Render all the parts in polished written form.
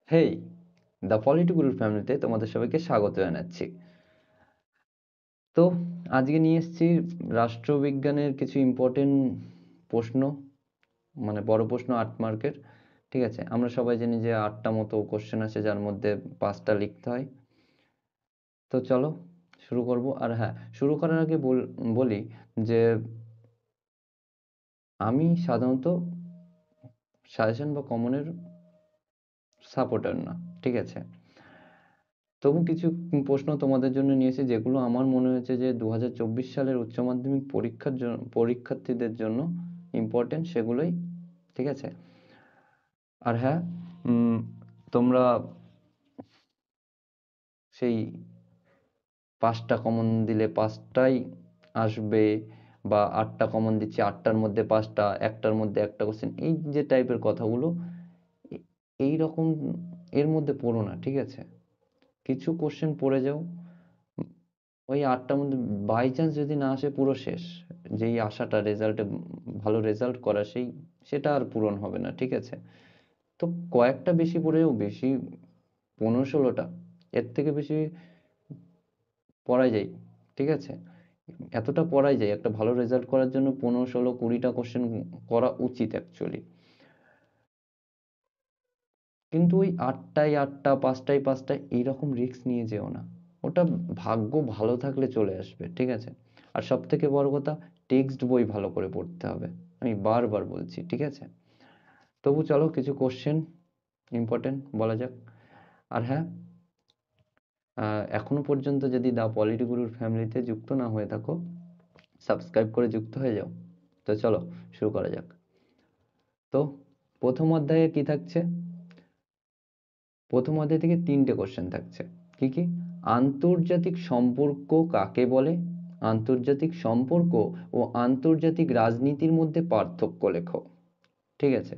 Hey, the political ফ্যামিলিতে তোমাদের সবাইকে স্বাগত জানাচ্ছি। তো আজকে নিয়ে এসেছি রাষ্ট্রবিজ্ঞানের কিছু ইম্পর্টেন্ট প্রশ্ন, মানে বড় প্রশ্ন 8 মার্কের। ঠিক আছে, আমরা সবাই জানি যে 8টা মতো কোশ্চেন আছে, যার মধ্যে 5টা লিখতে হয়। তো চলো শুরু করব। আর হ্যাঁ, শুরু করার আগে বলি যে আমি সাধারণত সাজেশন বা কমনের সাপোর্টার না, ঠিক আছে। তবু কিছু প্রশ্ন তোমাদের জন্য নিয়ে এসেছি, যেগুলো আমার মনে হয়েছে যে 2024 সালের উচ্চ মাধ্যমিক পরীক্ষার্থীদের জন্য ইম্পর্টেন্ট, সেগুলোই। ঠিক আছে। আর হ্যাঁ, তোমরা সেই 5টা কমন দিলে 5টাই আসবে, বা 8টা কমন দিচ্ছি 8টার মধ্যে 5টা, একটার মধ্যে একটা কোশ্চেন, এই যে টাইপের কথাগুলো, এই রকম এর মধ্যে পড়ো না, ঠিক আছে। কিছু কোশ্চেন পড়ে যাও, ওই 8টার মধ্যে বাই চান্স যদি না আসে, পুরো শেষ। যেই আশাটা রেজাল্টে ভালো রেজাল্ট করা, সেটা আর পূরণ হবে না, ঠিক আছে। তো কয়েকটা বেশি পড়েও, বেশি 15-16টা, এর থেকে বেশি পড়াই যায়, ঠিক আছে। এতটা পড়াই যায় একটা ভালো রেজাল্ট করার জন্য, 15-16-20টা কোশ্চেন করা উচিত অ্যাকচুয়ালি। কিন্তু ওই 8টায় 8টা, 5টায় 5টা, এইরকম রিস্ক নিয়ে যেও না। ওটা ভাগ্য ভালো থাকলে চলে আসবে, ঠিক আছে। আর সব থেকে বড় কথা, টেক্সট বই ভালো করে পড়তে হবে, আমি বারবার বলছি, ঠিক আছে। তবু চলো কিছু কোশ্চেন ইম্পর্টেন্ট বলা যাক। আর হ্যাঁ, এখনো পর্যন্ত যদি দা পলিটি গুরুর ফ্যামিলিতে যুক্ত না হয়ে থাকো, সাবস্ক্রাইব করে যুক্ত হয়ে যাও। তো চলো শুরু করা যাক। তো প্রথম অধ্যায়ে কি থাকছে? প্রথম অধ্যায় থেকে 3টে কোশ্চেন থাকছে। কি কি? আন্তর্জাতিক সম্পর্ক কাকে বলে? আন্তর্জাতিক সম্পর্ক ও আন্তর্জাতিক রাজনীতির মধ্যে পার্থক্য লেখো। ঠিক আছে,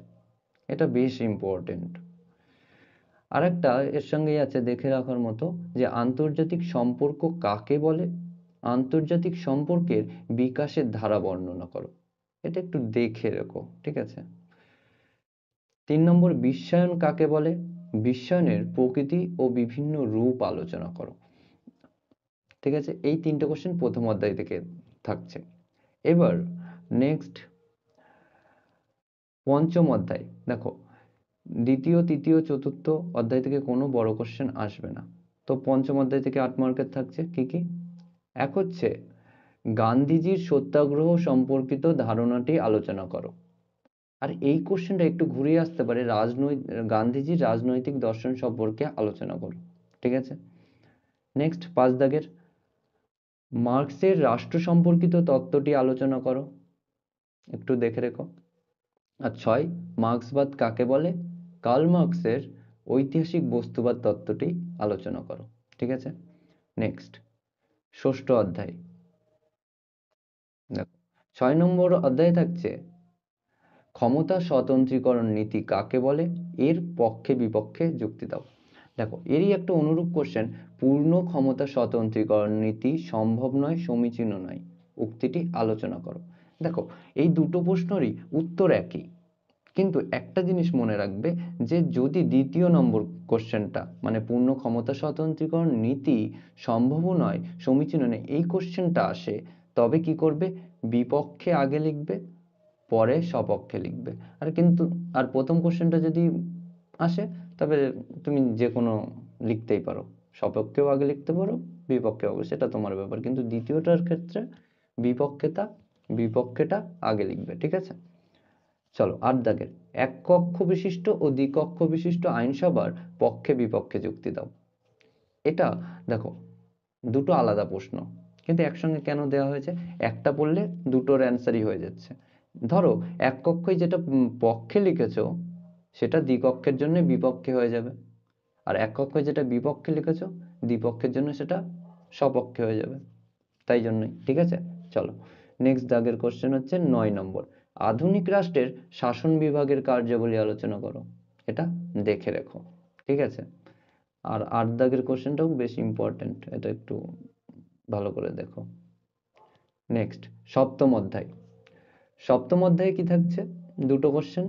এটা বেশ ইম্পর্টেন্ট। আরেকটা এর সঙ্গেই আছে, দেখে রাখার মতো, যে আন্তর্জাতিক সম্পর্ক কাকে বলে, আন্তর্জাতিক সম্পর্কের বিকাশের ধারা বর্ণনা করো। এটা একটু দেখে রেখো, ঠিক আছে। 3 নম্বর, বিশ্বায়ন কাকে বলে? বিশ্বায়নের প্রকৃতি ও বিভিন্ন রূপ আলোচনা করো। ঠিক আছে, এই 3টে কোশ্চেন প্রথম অধ্যায় থেকে থাকছে। এবার নেক্সট, পঞ্চম অধ্যায় দেখো। দ্বিতীয়, তৃতীয়, চতুর্থ অধ্যায় থেকে কোনো বড় কোশ্চেন আসবে না। তো পঞ্চম অধ্যায় থেকে 8 মার্কের থাকছে। কি কি? এক হচ্ছে, গান্ধীজির সত্যাগ্রহ সম্পর্কিত ধারণাটি আলোচনা করো। আর এই কোশ্চেনটা একটু ঘুরিয়ে আসতে পারে, গান্ধীজির রাজনৈতিক দর্শন সম্পর্কে আলোচনা করো। ঠিক আছে। নেক্সট 5 দাগের, মার্কসের রাষ্ট্র সম্পর্কিত তত্ত্বটি আলোচনা করো, একটু দেখে রেখো। আর 6, মার্ক্সবাদ কাকে বলে? কার্ল মার্কসের ঐতিহাসিক বস্তুবাদ তত্ত্বটি আলোচনা করো। ঠিক আছে। নেক্সট, ষষ্ঠ অধ্যায় দেখো। 6 নম্বর অধ্যায়ে থাকছে, ক্ষমতা স্বতন্ত্রীকরণ নীতি কাকে বলে? এর পক্ষে বিপক্ষে যুক্তি দাও। দেখো, এরই একটা অনুরূপ কোশ্চেন, পূর্ণ ক্ষমতা স্বতন্ত্রীকরণ নীতি সম্ভব নয়, সমীচীন নয়, উক্তিটি আলোচনা করো। দেখো, এই দুটো প্রশ্নেরই উত্তর একই, কিন্তু একটা জিনিস মনে রাখবে, যে যদি দ্বিতীয় নম্বর কোশ্চেনটা, মানে পূর্ণ ক্ষমতা স্বতন্ত্রীকরণ নীতি সম্ভব নয়, সমীচীন নয়, এই কোশ্চেনটা আসে, তবে কি করবে? বিপক্ষে আগে লিখবে, পরে সপক্ষে লিখবে। আর প্রথম কোশ্চেনটা যদি আসে, তবে তুমি যে কোনো লিখতেই পারো, সপক্ষেও আগে লিখতে পারো, বিপক্ষেও আগে, সেটা তোমার ব্যাপার। কিন্তু দ্বিতীয়টার ক্ষেত্রে বিপক্ষেটা আগে লিখবে, ঠিক আছে। চলো 8 দাগের, এক কক্ষ বিশিষ্ট ও দ্বিকক্ষ বিশিষ্ট আইনসভার পক্ষে বিপক্ষে যুক্তি দাও। এটা দেখো, দুটো আলাদা প্রশ্ন, কিন্তু একসঙ্গে কেন দেওয়া হয়েছে? একটা পড়লে দুটোর অ্যান্সারই হয়ে যাচ্ছে। ধরো, এক কক্ষই যেটা পক্ষে লিখেছো, সেটা দ্বিকক্ষের জন্য বিপক্ষে হয়ে যাবে। আর এক কক্ষে যেটা বিপক্ষে লিখেছো, দ্বিপক্ষের জন্য সেটা সপক্ষে হয়ে যাবে। তাই জন্যই, ঠিক আছে। চলো নেক্সট দাগের কোশ্চেন হচ্ছে 9 নম্বর, আধুনিক রাষ্ট্রের শাসন বিভাগের কার্যাবলী আলোচনা করো। এটা দেখে রেখো, ঠিক আছে। আর 8 দাগের কোশ্চেনটাও বেশ ইম্পর্টেন্ট, এটা একটু ভালো করে দেখো। নেক্সট, সপ্তম অধ্যায়। সপ্তম অধ্যায়ে কি থাকছে? দুটো কোশ্চেন,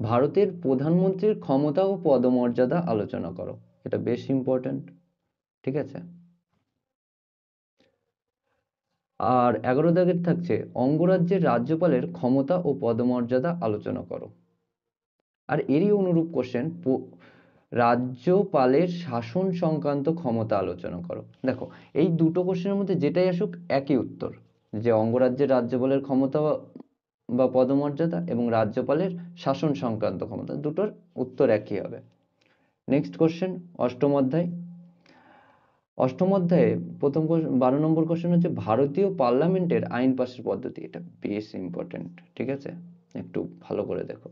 ভারতের প্রধানমন্ত্রীর ক্ষমতা ও পদমর্যাদা আলোচনা করো। এটা বেশ ইম্পর্টেন্ট, ঠিক আছে। আর 11 দাগের থাকছে অঙ্গরাজ্যের রাজ্যপালের ক্ষমতা ও পদমর্যাদা আলোচনা করো। আর এরই অনুরূপ কোশ্চেন, রাজ্যপালের শাসন সংক্রান্ত ক্ষমতা আলোচনা করো। দেখো এই দুটো কোশ্চেনের মধ্যে যেটাই আসুক একই উত্তর, যে অঙ্গরাজ্যের রাজ্যপালের ক্ষমতা বা পদমর্যাদা এবং রাজ্যপালের শাসন সংক্রান্ত ক্ষমতা, দুটোর উত্তর একই হবে। নেক্সট কোশ্চেন, অষ্টম অধ্যায়। অষ্টম অধ্যায়ে প্রথম 12 নম্বর কোশ্চেন হচ্ছে ভারতীয় পার্লামেন্টের আইন পাশের পদ্ধতি। এটা বেশ ইম্পর্টেন্ট, ঠিক আছে, একটু ভালো করে দেখো।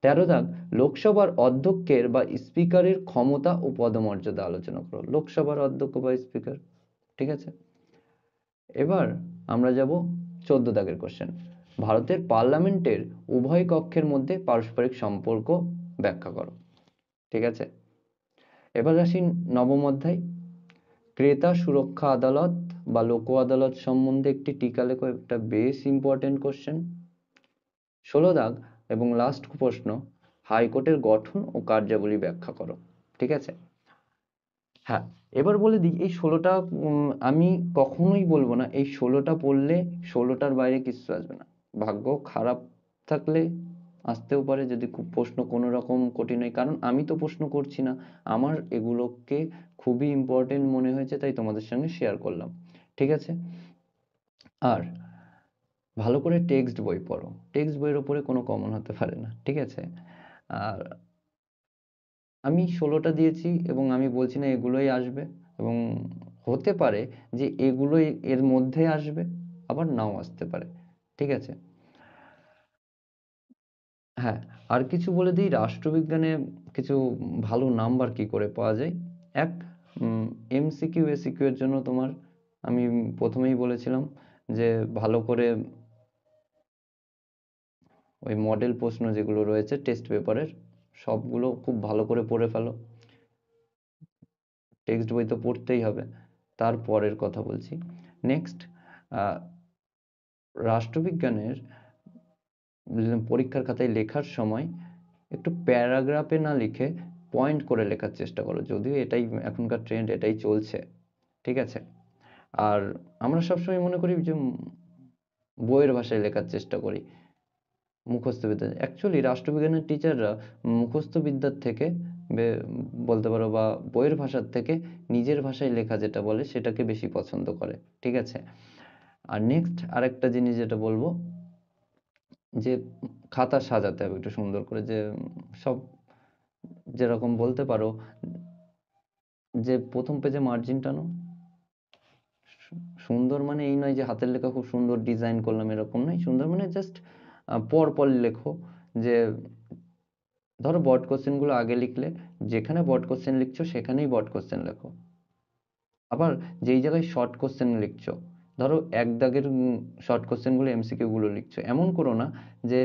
13 দাগ, লোকসভার অধ্যক্ষের বা স্পিকারের ক্ষমতা ও পদমর্যাদা আলোচনা করো। লোকসভার অধ্যক্ষ বা স্পিকার, ঠিক আছে। এবার আমরা যাব 14 দাগের কোশ্চেন, ভারতের পার্লামেন্টের উভয় কক্ষের মধ্যে পারস্পরিক সম্পর্ক ব্যাখ্যা করো, ঠিক আছে। এবার আসি নবম অধ্যায়, ক্রেতা সুরক্ষা আদালত বা লোক আদালত সম্বন্ধে একটি টিকা লেখো। একটা বেশ ইম্পর্টেন্ট কোশ্চেন। 16 দাগ এবং লাস্ট প্রশ্ন, হাইকোর্টের গঠন ও কার্যাবলী ব্যাখ্যা করো, ঠিক আছে। হ্যাঁ, এবার বলে দিই এই 16টা আমি কখনোই বলবো না এই 16টা পড়লে 16টার বাইরে কিছু আসবে না। ভাগ্য খারাপ থাকলে আসতেও পারে, যদি খুব প্রশ্ন কোনো রকম কঠিন হয়, কারণ আমি তো প্রশ্ন করছি না, আমার এগুলোকে খুবই ইম্পর্টেন্ট মনে হয়েছে তাই তোমাদের সঙ্গে শেয়ার করলাম, ঠিক আছে। আর ভালো করে টেক্সট বই পড়ো, টেক্সট বইয়ের ওপরে কোনো কমন হতে পারে না, ঠিক আছে। আর আমি 16টা দিয়েছি এবং আমি বলছি না এগুলোই আসবে, এবং হতে পারে যে এগুলোই এর মধ্যে আসবে, আবার নাও আসতে পারে, ঠিক আছে। হ্যাঁ, আর কিছু বলে দিই, রাষ্ট্রবিজ্ঞানে কিছু ভালো নাম্বার কি করে পাওয়া যায়। এক, এমসিকিউ এসিকিউ এর জন্য তোমার আমি প্রথমেই বলেছিলাম যে ভালো করে ওই মডেল প্রশ্ন যেগুলো রয়েছে টেস্ট পেপারের সবগুলো খুব ভালো করে পড়ে ফেলো। টেক্সট বই তো পড়তেই হবে, তারপরের কথা বলছি। নেক্সট, রাষ্ট্রবিজ্ঞানের পরীক্ষার খাতায় লেখার সময় একটু প্যারাগ্রাফে না লিখে পয়েন্ট করে লেখার চেষ্টা করো, যদিও এটাই এখনকার ট্রেন্ড, এটাই চলছে, ঠিক আছে। আর আমরা সবসময় মনে করি যে বইয়ের ভাষায় লেখার চেষ্টা করি, মুখস্থ বিদ্যা। অ্যাকচুয়ালি রাষ্ট্রবিজ্ঞানের টিচাররা মুখস্থ বিদ্যার থেকে বলতে পারো বা বইয়ের ভাষার থেকে নিজের ভাষায় লেখা যেটা বলে সেটাকে বেশি পছন্দ করে, ঠিক আছে। আর নেক্সট আরেকটা জিনিস যেটা বলবো, যে খাতা সাজাতে হবে একটু সুন্দর করে, যে সব যেরকম বলতে পারো যে প্রথম পেজে মার্জিন টানো। সুন্দর মানে এই নয় যে হাতের লেখা খুব সুন্দর ডিজাইন করলাম, এরকম নয়। সুন্দর মানে জাস্ট পর পর লেখো, যে ধরো বড কোশ্চেন গুলো আগে লিখলে, যেখানে বড কোশ্চেন লিখছো সেখানেই বড কোশ্চেন লেখো। আবার যেই জায়গায় শর্ট কোশ্চেন লিখছো, ধরো এক দাগের শর্ট কোশ্চেন গুলো এমসিকিউ গুলো লিখছো, এমন করো না যে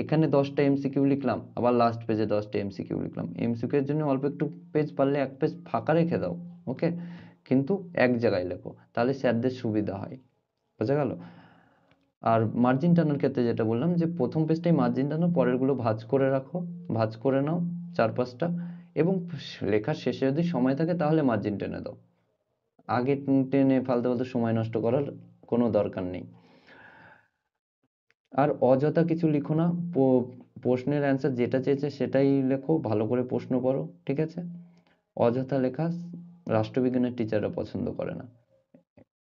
এখানে 10টা এমসিকিউ লিখলাম আবার লাস্ট পেজে 10টা এমসিকিউ লিখলাম। এমসিকিউ এর জন্য অল্প একটু পেজ, পারলে এক পেজ ফাঁকা রেখে দাও, ওকে, কিন্তু এক জায়গায় লেখো, তাহলে স্যারদের সুবিধা হয়, বোঝা গেল। আর মার্জিন টানার ক্ষেত্রে যেটা বললাম, যে প্রথম পেজটাই মার্জিন টানো, পরের গুলো ভাঁজ করে রাখো, ভাঁজ করে নাও 4-5টা, এবং লেখার শেষে যদি সময় থাকে তাহলে মার্জিন টেনে দাও। আগে টেনে ফালতু ফালতু সময় নষ্ট করার কোনো দরকার নেই। আর অযথা কিছু লিখো না, প্রশ্নের অ্যান্সার যেটা চেয়েছে সেটাই লেখো, ভালো করে প্রশ্ন পড়ো, ঠিক আছে। অযথা লেখা রাষ্ট্রবিজ্ঞানের টিচাররা পছন্দ করে না,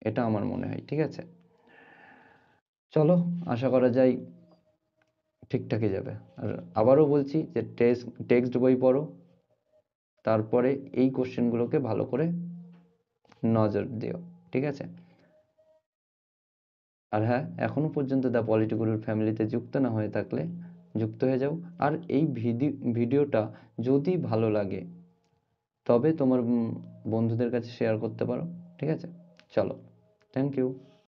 এটা আমার মনে হয়, ঠিক আছে। চলো, আশা করা যায় ঠিকঠাকই যাবে। আর আবারও বলছি যে টেক্সট বই পড়ো, তারপরে এই কোশ্চেনগুলোকে ভালো করে নজর দিও, ঠিক আছে। আর হ্যাঁ, এখনো পর্যন্ত দ্য পলিটি গুরুর ফ্যামিলিতে যুক্ত না হয়ে থাকলে যুক্ত হয়ে যাও। আর এই ভিডিওটা যদি ভালো লাগে তবে তোমার বন্ধুদের কাছে শেয়ার করতে পারো, ঠিক আছে। চলো, থ্যাংক ইউ।